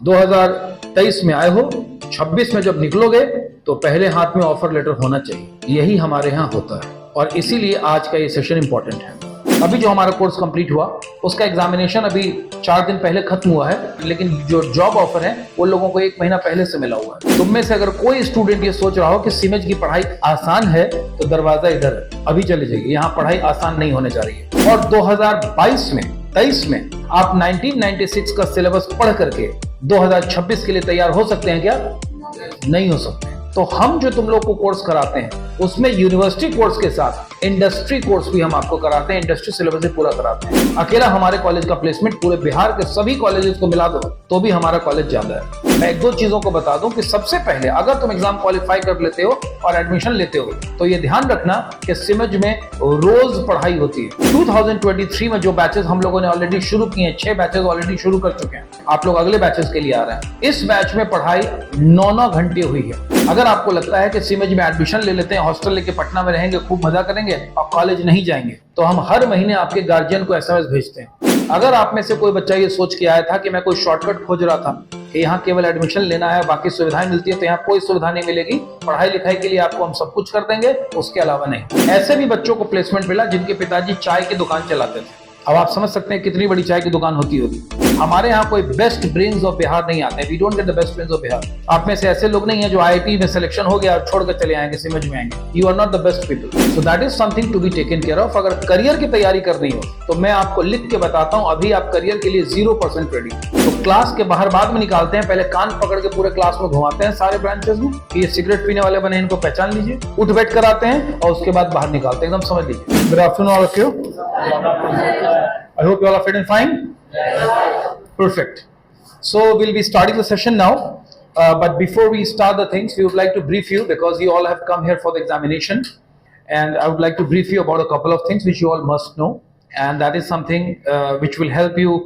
2023 में आए हो, 26 में जब निकलोगे तो पहले हाथ में ऑफर लेटर होना चाहिए। यही हमारे यहाँ होता है और इसीलिए आज का ये सेशन इंपॉर्टेंट है। अभी जो हमारा कोर्स कंप्लीट हुआ उसका एग्जामिनेशन अभी 4 दिन पहले खत्म हुआ है, लेकिन जो जॉब ऑफर है वो लोगों को 1 महीना पहले से मिला हुआ है। तुम में से अगर कोई स्टूडेंट ये सोच रहा हो कि सिमेज की पढ़ाई आसान है तो दरवाजा इधर है, अभी चले जाइए, यहाँ पढ़ाई आसान नहीं होने जा रही है। और 2023 में आप 1996 का सिलेबस पढ़ करके 2026 के लिए तैयार हो सकते हैं क्या? नहीं हो सकते। तो हम जो तुम लोग को कोर्स कराते हैं उसमें यूनिवर्सिटी कोर्स के साथ इंडस्ट्री कोर्स भी हम आपको कराते हैं, इंडस्ट्री सिलेबस पूरा कराते हैं। अकेला हमारे कॉलेज का प्लेसमेंट पूरे बिहार के सभी कॉलेजेस को मिला दो तो भी हमारा कॉलेज ज्यादा है। मैं 1-2 चीजों को बता दूं कि सबसे पहले अगर तुम एग्जाम क्वालिफाई कर लेते हो और एडमिशन लेते हो तो ये ध्यान रखना कि सिमेज में रोज पढ़ाई होती है। 2023 में जो बैचेस हम लोगों ने ऑलरेडी शुरू किए हैं, 6 बैचेस ऑलरेडी शुरू कर चुके हैं, आप लोग अगले बैचेस के लिए आ रहे हैं। इस बैच में पढ़ाई 9-9 घंटे हुई है। अगर आपको लगता है कि सिमेज में एडमिशन ले लेते हैं, हॉस्टल लेके पटना में रहेंगे, खूब मजा करेंगे और कॉलेज नहीं जाएंगे, तो हम हर महीने आपके गार्जियन को एसएमएस भेजते हैं। अगर आप में से कोई बच्चा ये सोच के आया था कि मैं कोई शॉर्टकट खोज रहा था, यहाँ केवल एडमिशन लेना है, बाकी सुविधाएं मिलती है, तो यहाँ कोई सुविधा नहीं मिलेगी, पढ़ाई लिखाई के लिए आपको हम सब कुछ कर देंगे, उसके अलावा नहीं। ऐसे भी बच्चों को प्लेसमेंट मिला जिनके पिताजी चाय की दुकान चलाते थे। अब आप समझ सकते हैं कितनी बड़ी चाय की दुकान होती होगी। हमारे यहाँ कोई बेस्ट ब्रेन्स ऑफ बिहार नहीं आते, we don't get the best brains of Bihar. आप में से ऐसे लोग नहीं है जो आईआईटी में सिलेक्शन हो गया और छोड़कर चले आएंगे, सिमेज में आएंगे। You are not the best people, so that is something to be taken care of. अगर करियर की तैयारी करनी हो तो मैं आपको लिख के बताता हूँ, अभी आप करियर के लिए 0% रेडी। तो क्लास के बाहर बाद में निकालते हैं, पहले कान पकड़ के पूरे क्लास में घुमाते हैं सारे ब्रांचेस में, ये सिगरेट पीने वाले बने, इनको पहचान लीजिए, उठ बैठ कराते हैं और उसके बाद बाहर निकालते हैं, एकदम समझ लीजिए। Good afternoon all of you. I hope you all are fit and fine. Perfect. So we'll be starting the session now. But before we start the things, we would like to brief you because you all have come here for the examination, and I would like to brief you about a couple of things which you all must know, and that is something which will help you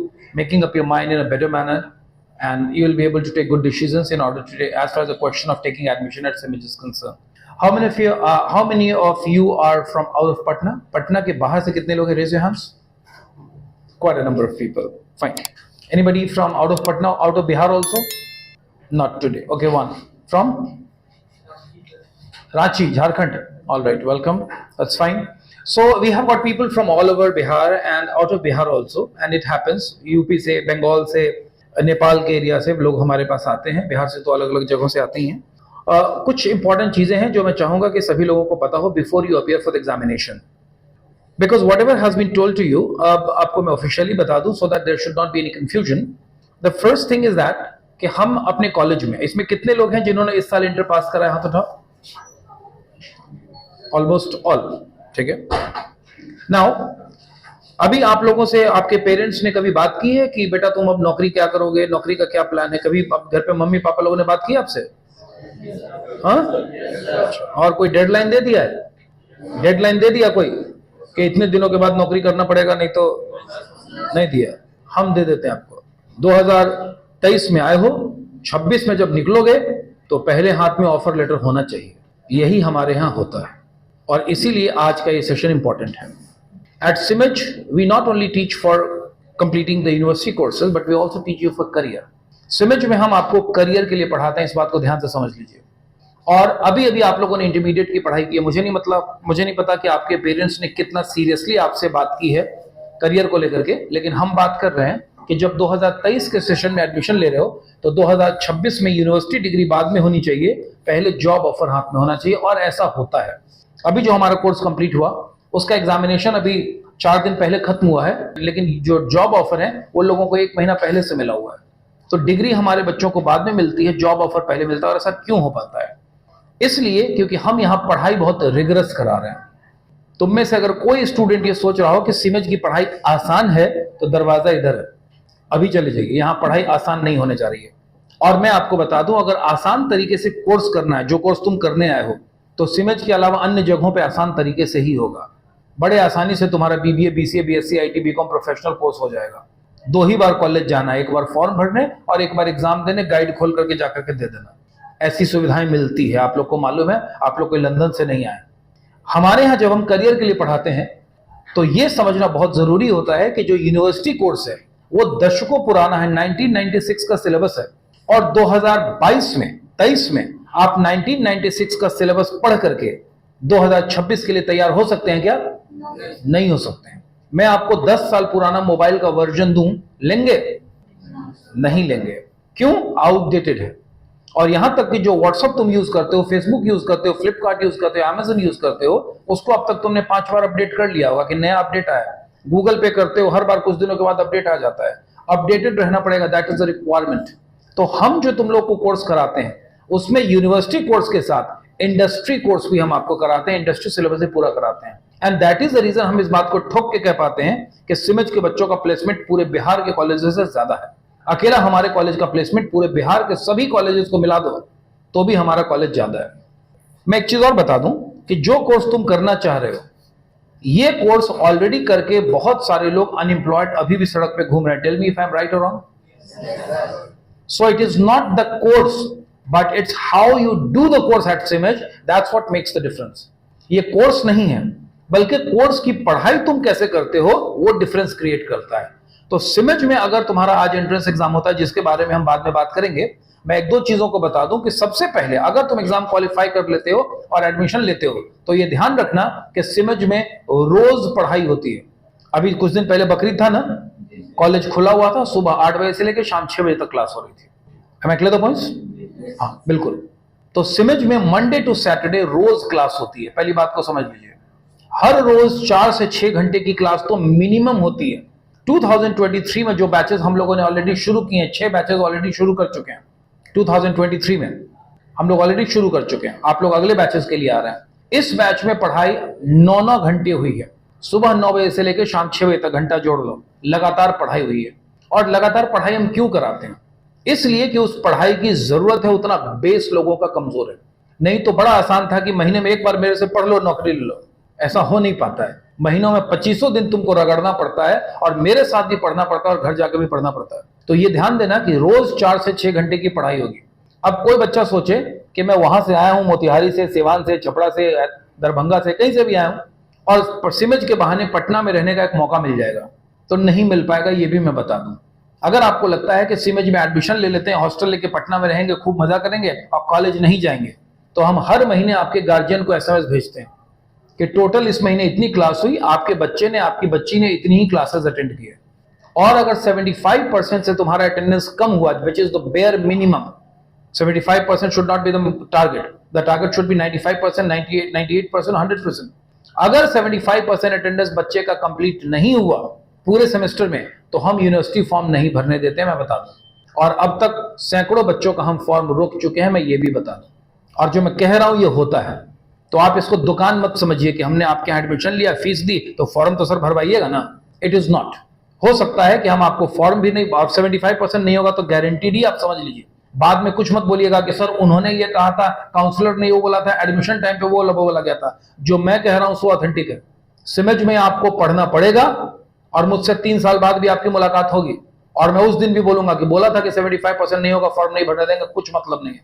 making up your mind in a better manner, and you will be able to take good decisions in order to as far as the question of taking admission at SIMEJ is concerned. How many of you are from out of Patna? Patna के बाहर से कितने लोग हैं? Raise your hands. Quite a number of people. Fine. Anybody from out of Patna, out of Bihar also? Not today. Okay, one. From? Ranchi, Jharkhand. All right, welcome. That's fine. So we have got people from all over Bihar and out of Bihar also, and it happens UP से, बंगाल से, नेपाल के area से लोग हमारे पास आते हैं। बिहार से तो अलग अलग जगहों से आते ही हैं। कुछ इंपॉर्टेंट चीजें हैं जो मैं चाहूंगा कि सभी लोगों को पता हो before you appear for the examination. Because whatever has been told to you, अब आपको मैं ऑफिशियली बता दूं so that there should not be any confusion. The first thing is that कि हम अपने कॉलेज में, इसमें कितने लोग हैं जिन्होंने इस साल इंटर पास करा है? हाथ उठाओ। ऑलमोस्ट ऑल, ठीक है। नाउ अभी आप लोगों से आपके पेरेंट्स ने कभी बात की है कि बेटा तुम अब नौकरी क्या करोगे, नौकरी का क्या प्लान है? कभी घर पे मम्मी पापा लोगों ने बात की आपसे? हाँ, और कोई डेडलाइन दे दिया है? डेडलाइन दे दिया कोई कि इतने दिनों के बाद नौकरी करना पड़ेगा? नहीं तो नहीं दिया, हम दे देते हैं आपको। 2023 में आए हो, 26 में जब निकलोगे तो पहले हाथ में ऑफर लेटर होना चाहिए। यही हमारे यहाँ होता है और इसीलिए आज का ये सेशन इंपॉर्टेंट है। At CIMAGE we not only teach for completing the university courses but we also teach you for career. CIMAGE में हम आपको करियर के लिए पढ़ाते हैं, इस बात को ध्यान से समझ लीजिए। और अभी आप लोगों ने इंटरमीडिएट की पढ़ाई की है, मुझे नहीं पता कि आपके पेरेंट्स ने कितना सीरियसली आपसे बात की है करियर को लेकर के, लेकिन हम बात कर रहे हैं कि जब 2023 के सेशन में एडमिशन ले रहे हो तो 2026 में यूनिवर्सिटी डिग्री बाद में होनी चाहिए, पहले जॉब ऑफर हाथ में होना चाहिए, और ऐसा होता है। अभी जो हमारा कोर्स कंप्लीट हुआ उसका एग्जामिनेशन अभी 4 दिन पहले खत्म हुआ है, लेकिन जो जॉब ऑफर है वो लोगों को 1 महीना पहले से मिला हुआ है। तो डिग्री हमारे बच्चों को बाद में मिलती है, जॉब ऑफर पहले मिलता है। और ऐसा क्यों हो पाता है? इसलिए क्योंकि हम यहाँ पढ़ाई बहुत रिगरस करा रहे हैं। तुम में से अगर कोई स्टूडेंट ये सोच रहा हो कि सिमेज की पढ़ाई आसान है तो दरवाजा इधर है, अभी चले जाइए, यहाँ पढ़ाई आसान नहीं होने जा रही है। और मैं आपको बता दूं, अगर आसान तरीके से कोर्स करना है, जो कोर्स तुम करने आए हो, तो सिमेज के अलावा अन्य जगहों पे आसान तरीके से ही होगा। बड़े आसानी से तुम्हारा BBA, BCA, BSc, IT, BCom professional course हो जाएगा। 2 ही बार कॉलेज जाना है, एक बार फॉर्म भरने और एक बार एग्जाम देने, गाइड खोल करके जाकर के दे देना। ऐसी सुविधाएं मिलती है, आप लोग को मालूम है, आप लोग कोई लंदन से नहीं आए। हमारे यहाँ जब हम करियर के लिए पढ़ाते हैं तो ये समझना बहुत जरूरी होता है कि जो यूनिवर्सिटी कोर्स है वो दशकों पुराना है, 1996 का सिलेबस है, और 2022 में 23 में आप 1996 का सिलेबस पढ़ करके 2026 के लिए तैयार हो सकते हैं क्या? नहीं हो सकते हैं। मैं आपको 10 साल पुराना मोबाइल का वर्जन दूं, लेंगे? नहीं लेंगे। क्यों? आउटडेटेड है। और यहां तक कि जो व्हाट्सएप तुम यूज करते हो, फेसबुक यूज करते हो, फ्लिपकार्ट यूज करते हो, अमेजन यूज करते हो, उसको अब तक तुमने 5 बार अपडेट कर लिया होगा कि नया अपडेट आया। गूगल पे करते हो, हर बार कुछ दिनों के बाद अपडेट आ जाता है। अपडेटेड रहना पड़ेगा, दैट इज अ रिक्वायरमेंट। तो हम जो तुम लोग को कोर्स कराते हैं उसमें यूनिवर्सिटी कोर्स के साथ इंडस्ट्री कोर्स भी हम आपको कराते हैं, इंडस्ट्री सिलेबस भी पूरा कराते हैं। And that is the reason हम इस बात को ठोक के कह पाते हैं कि सिमज के बच्चों का प्लेसमेंट पूरे बिहार के कॉलेजेस से ज्यादा है। अकेला हमारे कॉलेज का प्लेसमेंट पूरे बिहार के सभी कॉलेजेस को मिला दो तो भी हमारा कॉलेज ज्यादा है। मैं एक चीज और बता दूं कि जो कोर्स तुम करना चाह रहे हो, ये कोर्स ऑलरेडी करके बहुत सारे लोग अनएम्प्लॉयड अभी भी सड़क पे घूम रहे हैं। Tell me if I am right और wrong? So it is not the course but it's how you do the course at CIMAGE, that's what makes the difference. ये कोर्स नहीं है, बल्कि कोर्स की पढ़ाई तुम कैसे करते हो वो डिफरेंस क्रिएट करता है। तो सिमज में अगर तुम्हारा आज एंट्रेंस एग्जाम होता है, जिसके बारे में हम बाद में बात करेंगे, मैं एक दो चीजों को बता दूं कि सबसे पहले अगर तुम एग्जाम क्वालिफाई कर लेते हो और एडमिशन लेते हो तो ये ध्यान रखना कि सिमज में रोज पढ़ाई होती है। अभी कुछ दिन पहले बकरीद था ना, कॉलेज खुला हुआ था, सुबह 8 बजे से लेकर शाम 6 बजे तक क्लास हो रही थी। Am I clear the points? हाँ बिल्कुल। तो सिमज में मंडे टू सैटरडे रोज क्लास होती है। पहली बात को समझ लीजिए, हर रोज 4 से 6 घंटे की क्लास तो मिनिमम होती है। 2023 में जो बैचेस हम लोगों ने ऑलरेडी शुरू किए हैं, 6 बैचेस ऑलरेडी शुरू कर चुके हैं। 2023 में हम लोग ऑलरेडी शुरू कर चुके हैं, आप लोग अगले बैचेस के लिए आ रहे हैं। इस बैच में पढ़ाई 9-9 घंटे हुई है, सुबह 9 बजे से लेकर शाम 6 बजे तक, घंटा जोड़ लो, लगातार पढ़ाई हुई है। और लगातार पढ़ाई हम क्यों कराते हैं? इसलिए कि उस पढ़ाई की जरूरत है, उतना बेस लोगों का कमजोर है। नहीं तो बड़ा आसान था कि महीने में एक बार मेरे से पढ़ लो, नौकरी ले लो। ऐसा हो नहीं पाता है। महीनों में 25 दिन तुमको रगड़ना पड़ता है और मेरे साथ भी पढ़ना पड़ता है और घर जाकर भी पढ़ना पड़ता है। तो ये ध्यान देना कि रोज 4 से 6 घंटे की पढ़ाई होगी। अब कोई बच्चा सोचे कि मैं वहां से आया हूं, मोतिहारी से, सिवान से, छपरा से, दरभंगा से, कहीं से भी आया हूं और सिमज के बहाने पटना में रहने का एक मौका मिल जाएगा, तो नहीं मिल पाएगा। ये भी मैं बता दूं। अगर आपको लगता है कि सिमज में एडमिशन ले लेते हैं, हॉस्टल लेके पटना में रहेंगे, खूब मजा करेंगे और कॉलेज नहीं जाएंगे, तो हम हर महीने आपके गार्जियन को एसएमएस भेजते हैं कि टोटल इस महीने इतनी क्लास हुई, आपके बच्चे ने, आपकी बच्ची ने इतनी ही क्लासेस अटेंड की है। और अगर 75% से तुम्हारा अटेंडेंस कम हुआ, which is the bare minimum, 75% should not be the target. The target should be 95%, 98%, 98%, 100%. अगर 75% अटेंडेंस बच्चे का कंप्लीट नहीं हुआ पूरे सेमेस्टर में, तो हम यूनिवर्सिटी फॉर्म नहीं भरने देते हैं, मैं बता दूं। और अब तक सैकड़ों बच्चों का हम फॉर्म रोक चुके हैं, मैं ये भी बता दूं। और जो मैं कह रहा हूं ये होता है, तो आप इसको दुकान मत समझिए कि हमने आपके यहाँ एडमिशन लिया, फीस दी तो फॉर्म तो सर भरवाइएगा ना। It is not. हो सकता है कि हम आपको फॉर्म भी नहीं, और 75% नहीं होगा तो गारंटीड ही आप समझ लीजिए। बाद में कुछ मत बोलिएगा कि सर उन्होंने ये कहा था, काउंसलर ने वो बोला था, एडमिशन टाइम पे वो बोला गया था। जो मैं कह रहा हूं सो ऑथेंटिक है। सिमज में आपको पढ़ना पड़ेगा और मुझसे 3 साल बाद भी आपकी मुलाकात होगी और मैं उस दिन भी बोलूंगा कि बोला था कि 75% नहीं होगा, फॉर्म नहीं भरने देंगे, कुछ मतलब नहीं है।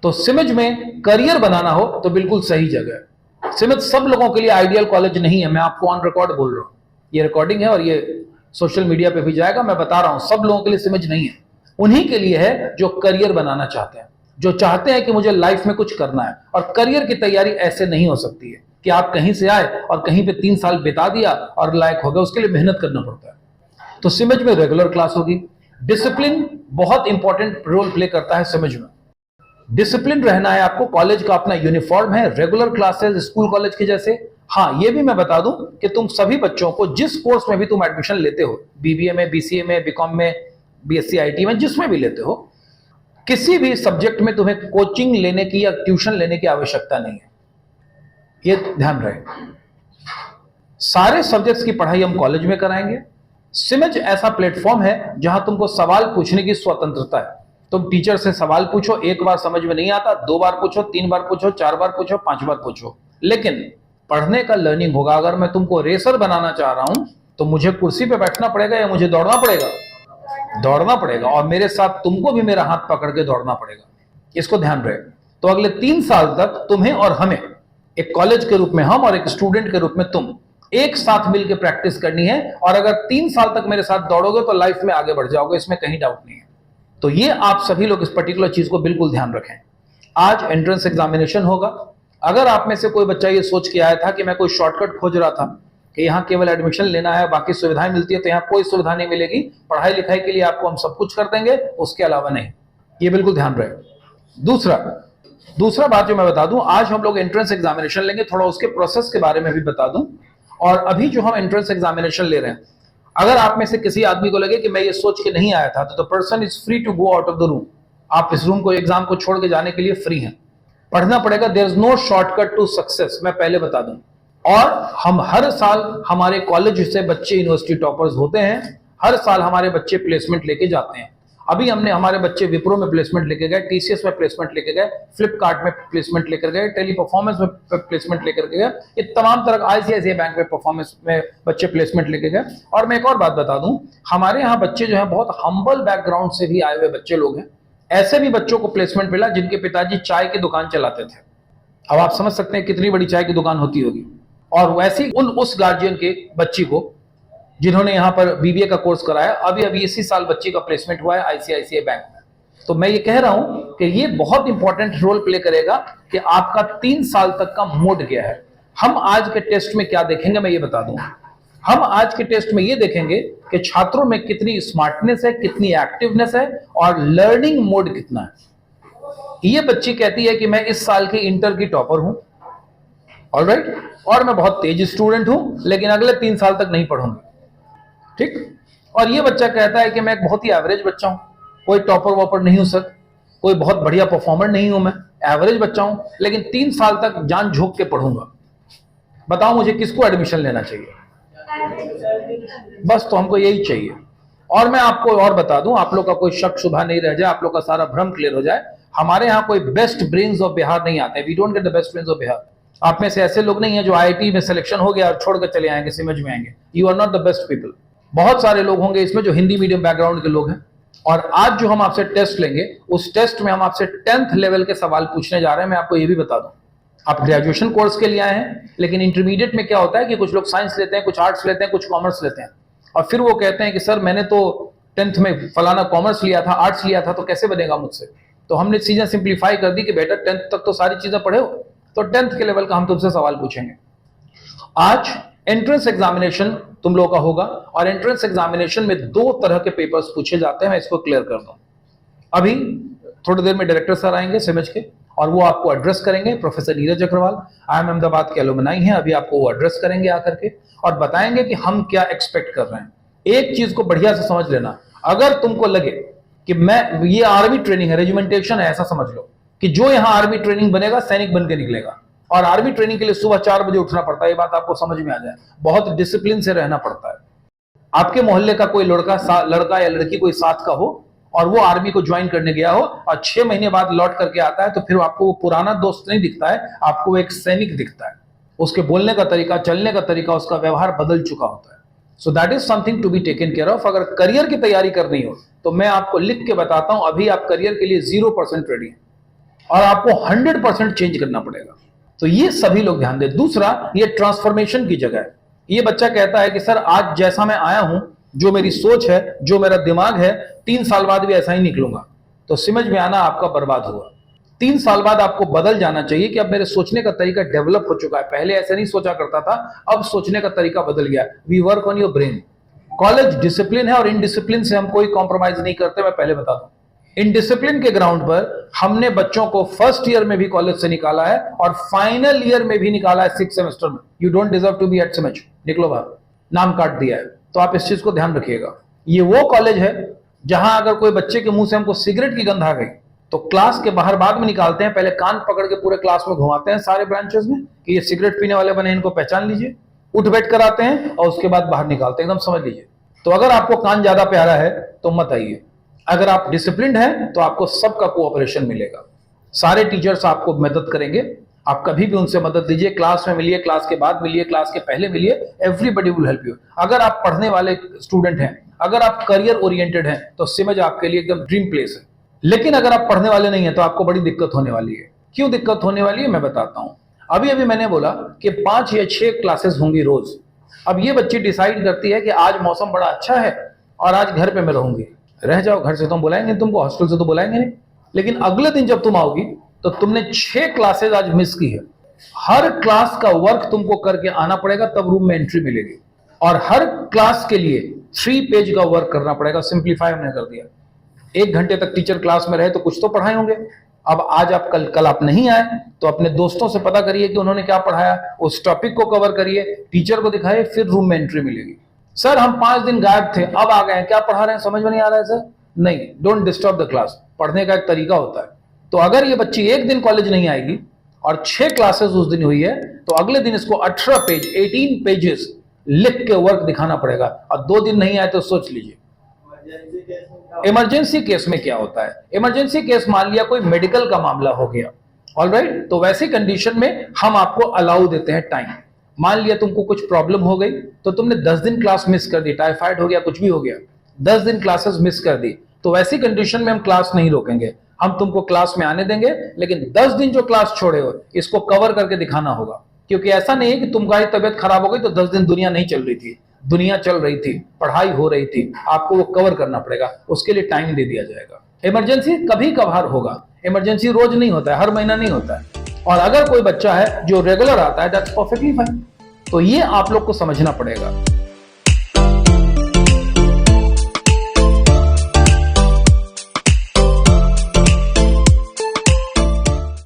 तो सिमज में करियर बनाना हो तो बिल्कुल सही जगह है। सिमज सब लोगों के लिए आइडियल कॉलेज नहीं है, मैं आपको ऑन रिकॉर्ड बोल रहा हूं। ये रिकॉर्डिंग है और ये सोशल मीडिया पे भी जाएगा। मैं बता रहा हूं सब लोगों के लिए सिमज नहीं है। उन्हीं के लिए है जो करियर बनाना चाहते हैं, जो चाहते हैं कि मुझे लाइफ में कुछ करना है। और करियर की तैयारी ऐसे नहीं हो सकती है कि आप कहीं से आए और कहीं पे 3 साल बिता दिया और लायक हो गए, उसके लिए मेहनत करना पड़ता है। तो सिमज में रेगुलर क्लास होगी। डिसिप्लिन बहुत इंपॉर्टेंट रोल प्ले करता है सिमज में। डिसिप्लिन रहना है आपको, कॉलेज का अपना यूनिफॉर्म है, रेगुलर क्लासेस स्कूल कॉलेज के जैसे। हाँ, ये भी मैं बता दूं कि तुम सभी बच्चों को जिस कोर्स में भी तुम एडमिशन लेते हो, बीबीए में, बीसीए में, बीकॉम में, बीएससी आईटी में, जिसमें भी लेते हो, किसी भी सब्जेक्ट में तुम्हें कोचिंग लेने की या ट्यूशन लेने की आवश्यकता नहीं है। ये ध्यान रहे। सारे सब्जेक्ट्स की पढ़ाई हम कॉलेज में कराएंगे। सिमज ऐसा प्लेटफॉर्म है जहां तुमको सवाल पूछने की स्वतंत्रता है। तुम टीचर से सवाल पूछो, एक बार समझ में नहीं आता 2 बार पूछो, 3 बार पूछो, 4 बार पूछो, 5 बार पूछो, लेकिन पढ़ने का लर्निंग होगा। अगर मैं तुमको रेसर बनाना चाह रहा हूं तो मुझे कुर्सी पे बैठना पड़ेगा या मुझे दौड़ना पड़ेगा? दौड़ना पड़ेगा। और मेरे साथ तुमको भी मेरा हाथ पकड़ के दौड़ना पड़ेगा। इसको ध्यान रहे। तो अगले 3 साल तक तुम्हें और हमें, एक कॉलेज के रूप में हम और एक स्टूडेंट के रूप में तुम, एक साथ मिलकर प्रैक्टिस करनी है। और अगर 3 साल तक मेरे साथ दौड़ोगे तो लाइफ में आगे बढ़ जाओगे, इसमें कहीं डाउट नहीं है। तो ये आप सभी लोग इस पर्टिकुलर चीज को बिल्कुल ध्यान रखें। आज एंट्रेंस एग्जामिनेशन होगा। अगर आप में से कोई बच्चा ये सोच के आया था कि मैं कोई शॉर्टकट खोज रहा था कि यहाँ केवल एडमिशन लेना है, बाकी सुविधाएं मिलती है, तो यहाँ कोई सुविधा नहीं मिलेगी, पढ़ाई लिखाई के लिए आपको हम सब कुछ कर देंगे, उसके अलावा नहीं, ये बिल्कुल ध्यान रहे। दूसरा बात जो मैं बता दूं, आज हम लोग एंट्रेंस एग्जामिनेशन लेंगे, थोड़ा उसके प्रोसेस के बारे में भी बता दूं। और अभी जो हम एंट्रेंस एग्जामिनेशन ले रहे हैं, अगर आप में से किसी आदमी को लगे कि मैं ये सोच के नहीं आया था, तो the person is free to go out of the room. आप इस रूम को, एग्जाम को छोड़ के जाने के लिए फ्री हैं। पढ़ना पड़ेगा, there is no shortcut to success, मैं पहले बता दूं। और हम हर साल, हमारे कॉलेज से बच्चे यूनिवर्सिटी टॉपर्स होते हैं, हर साल हमारे बच्चे प्लेसमेंट लेके जाते हैं। अभी हमने हमारे बच्चे विप्रो में प्लेसमेंट लेके गए, टीसीएस में प्लेसमेंट लेके गए, फ्लिपकार्ट में प्लेसमेंट लेकर गए, टेली परफॉर्मेंस में प्लेसमेंट लेकर गए, ये तमाम तरह, आईसीआईसीआई बैंक में परफॉर्मेंस में बच्चे प्लेसमेंट लेके गए। और मैं एक और बात बता दूं, हमारे यहाँ बच्चे जो है बहुत हम्बल बैकग्राउंड से भी आए हुए बच्चे लोग हैं। ऐसे भी बच्चों को प्लेसमेंट मिला जिनके पिताजी चाय की दुकान चलाते थे। अब आप समझ सकते हैं कितनी बड़ी चाय की दुकान होती होगी। और वैसे उस गार्जियन के बच्ची को, जिन्होंने यहाँ पर बीबीए का कोर्स कराया, अभी इसी साल बच्ची का प्लेसमेंट हुआ है आईसीआईसीआई बैंक में। तो मैं ये कह रहा हूं कि ये बहुत इंपॉर्टेंट रोल प्ले करेगा कि आपका 3 साल तक का मोड क्या है। हम आज के टेस्ट में क्या देखेंगे मैं ये बता दूं। हम आज के टेस्ट में ये देखेंगे कि छात्रों में कितनी स्मार्टनेस है, कितनी एक्टिवनेस है और लर्निंग मोड कितना है। ये बच्ची कहती है कि मैं इस साल की इंटर की टॉपर हूं, ऑलराइट, और मैं बहुत तेज स्टूडेंट हूं, लेकिन अगले 3 साल तक नहीं पढ़ूंगी, ठीक। और ये बच्चा कहता है कि मैं एक बहुत ही एवरेज बच्चा हूं, कोई टॉपर वॉपर नहीं हूं सर, कोई बहुत बढ़िया परफॉर्मर नहीं हूं, मैं एवरेज बच्चा हूं, लेकिन 3 साल तक जान झोंक के पढ़ूंगा। बताओ मुझे किसको एडमिशन लेना चाहिए? बस, तो हमको यही चाहिए। और मैं आपको और बता दूं, आप लोग का कोई शक शुबा नहीं रह जाए, आप लोग का सारा भ्रम क्लियर हो जाए, हमारे यहाँ कोई बेस्ट ब्रेन्स ऑफ बिहार नहीं आते। We don't get the best brains of Bihar. आप में से ऐसे लोग नहीं है जो आईआईटी में सिलेक्शन हो गया और छोड़कर चले आएंगे, समझ में आएंगे। You are not the best people. बहुत सारे लोग होंगे इसमें जो हिंदी मीडियम बैकग्राउंड के लोग हैं। और आज जो हम आपसे टेस्ट लेंगे, उस टेस्ट में हम आपसे 10th लेवल के सवाल पूछने जा रहे हैं। मैं आपको ये भी बता दूं, आप ग्रेजुएशन कोर्स के लिए आए हैं, लेकिन इंटरमीडिएट में क्या होता है कि कुछ लोग साइंस लेते हैं, कुछ आर्ट्स लेते हैं, कुछ कॉमर्स लेते हैं, और फिर वो कहते हैं कि सर मैंने तो 10th में फलाना कॉमर्स लिया था, आर्ट्स लिया था, तो कैसे बनेगा मुझसे। तो हमने चीजें सिंप्लीफाई कर दी कि बेटा 10th तक तो सारी चीजें पढ़े हो, तो 10th के लेवल का हम तुमसे सवाल पूछेंगे। आज एंट्रेंस एग्जामिनेशन तुम लोगों का होगा, और एंट्रेंस एग्जामिनेशन में 2 तरह के पेपर्स पूछे जाते हैं। मैं इसको क्लियर कर दूं। अभी थोड़ी देर में डायरेक्टर सर आएंगे सिमज के, और वो आपको एड्रेस करेंगे। प्रोफेसर नीरज अग्रवाल IIM अहमदाबाद के एलुमनाई हैं, अभी आपको वो एड्रेस करेंगे आकर के और बताएंगे कि हम क्या एक्सपेक्ट कर रहे हैं। एक चीज को बढ़िया से समझ लेना, अगर तुमको लगे कि मैं, ये आर्मी ट्रेनिंग है, रेजिमेंटेशन है, ऐसा समझ लो कि जो यहां आर्मी ट्रेनिंग बनेगा सैनिक बन के निकलेगा। और आर्मी ट्रेनिंग के लिए सुबह 4 बजे उठना पड़ता है, ये बात आपको समझ में आ जाए। बहुत डिसिप्लिन से रहना पड़ता है। आपके मोहल्ले का कोई लड़का या लड़की कोई साथ का हो और वो आर्मी को ज्वाइन करने गया हो और 6 महीने बाद लौट करके आता है, तो फिर आपको वो पुराना दोस्त नहीं दिखता है, आपको वो एक सैनिक दिखता है। उसके बोलने का तरीका, चलने का तरीका, उसका व्यवहार बदल चुका होता है। So that is something to be taken care of. अगर करियर की तैयारी करनी हो तो मैं आपको लिख के बताता हूं, अभी आप करियर के लिए 0% रेडी हैं और आपको 100% चेंज करना पड़ेगा। तो ये सभी लोग ध्यान दें। दूसरा, ये ट्रांसफॉर्मेशन की जगह है। ये बच्चा कहता है कि सर आज जैसा मैं आया हूं, जो मेरी सोच है, जो मेरा दिमाग है, 3 साल बाद भी ऐसा ही निकलूंगा। तो समझ में आना आपका बर्बाद हुआ। 3 साल बाद आपको बदल जाना चाहिए कि अब मेरे सोचने का तरीका डेवलप हो चुका है, पहले ऐसे नहीं सोचा करता था, अब सोचने का तरीका बदल गया। We work on your brain. College discipline है और इनडिसिप्लिन से हम कोई कॉम्प्रोमाइज नहीं करते, मैं पहले बता दूं। इनडिसिप्लिन के ग्राउंड पर हमने बच्चों को फर्स्ट ईयर में भी कॉलेज से निकाला है और फाइनल ईयर में भी निकाला है 6th सेमेस्टर में। You don't deserve to be at समझ, निकलो बाहर, नाम काट दिया है। तो आप इस चीज को ध्यान रखिएगा। ये वो कॉलेज है जहां अगर कोई बच्चे के मुंह से हमको सिगरेट की गंध आ गई तो क्लास के बाहर बाद में निकालते हैं, पहले कान पकड़ के पूरे क्लास में घुमाते हैं सारे ब्रांचेस में कि ये सिगरेट पीने वाले बने, इनको पहचान लीजिए, उठ बैठ कराते हैं और उसके बाद बाहर निकालते हैं, एकदम समझ लीजिए। तो अगर आपको कान ज्यादा प्यारा है तो मत आइए। अगर आप डिसिप्लिन्ड हैं तो आपको सबका कोऑपरेशन मिलेगा, सारे टीचर्स आपको मदद करेंगे। आप कभी भी उनसे मदद लीजिए, क्लास में मिलिए, क्लास के बाद मिलिए, क्लास के पहले मिलिए, एवरीबॉडी विल हेल्प यू। अगर आप पढ़ने वाले स्टूडेंट हैं, अगर आप करियर ओरिएंटेड हैं तो सिमज आपके लिए एकदम ड्रीम प्लेस है। लेकिन अगर आप पढ़ने वाले नहीं हैं तो आपको बड़ी दिक्कत होने वाली है। क्यों दिक्कत होने वाली है मैं बताता हूं। अभी अभी मैंने बोला कि 5 या 6 क्लासेस होंगी रोज। अब ये बच्ची डिसाइड करती है कि आज मौसम बड़ा अच्छा है और आज घर पे मैं रहूंगी, रह जाओ, घर से तो हम बुलाएंगे तुमको, हॉस्टल से तो बुलाएंगे नहीं। लेकिन अगले दिन जब तुम आओगी तो तुमने 6 क्लासेज आज मिस की है, हर क्लास का वर्क तुमको करके आना पड़ेगा, तब रूम में एंट्री मिलेगी। और हर क्लास के लिए 3 पेज का वर्क करना पड़ेगा। सिंप्लीफाई हमने कर दिया। 1 घंटे तक टीचर क्लास में रहे तो कुछ तो पढ़ाए होंगे। अब आज आप कल आप नहीं आए तो अपने दोस्तों से पता करिए कि उन्होंने क्या पढ़ाया, उस टॉपिक को कवर करिए, टीचर को दिखाइए, फिर रूम में एंट्री मिलेगी। सर हम 5 दिन गायब थे, अब आ गए, क्या पढ़ा रहे हैं समझ में नहीं आ रहा है सर। नहीं, डोंट डिस्टर्ब द क्लास। पढ़ने का एक तरीका होता है। तो अगर ये बच्ची 1 दिन कॉलेज नहीं आएगी और 6 क्लासेस उस दिन हुई है, तो अगले दिन इसको 18 पेज 18 पेजेस लिख के वर्क दिखाना पड़ेगा। और 2 दिन नहीं आए तो सोच लीजिए इमरजेंसी केस में क्या होता है। इमरजेंसी केस मान लिया कोई मेडिकल का मामला हो गया, ऑलराइट, तो वैसी कंडीशन में हम आपको अलाउ देते हैं टाइम। मान लिया तुमको कुछ प्रॉब्लम हो गई तो तुमने 10 दिन क्लास मिस कर दी, टाइफाइड हो गया, कुछ भी हो गया, 10 दिन क्लासेस मिस कर दी, तो वैसी कंडीशन में हम क्लास नहीं रोकेंगे, हम तुमको क्लास में आने देंगे। लेकिन 10 दिन जो क्लास छोड़े हो इसको कवर करके दिखाना होगा। क्योंकि ऐसा नहीं है कि तुम्हारी तबियत खराब हो गई तो 10 दिन दुनिया नहीं चल रही थी, दुनिया चल रही थी, पढ़ाई हो रही थी, आपको वो कवर करना पड़ेगा, उसके लिए टाइम दे दिया जाएगा। इमरजेंसी कभी कभार होगा, इमरजेंसी रोज नहीं होता है, हर महीना नहीं होता है। और अगर कोई बच्चा है जो रेगुलर आता है, दैट्स परफेक्टली फाइन। तो ये आप लोग को समझना पड़ेगा।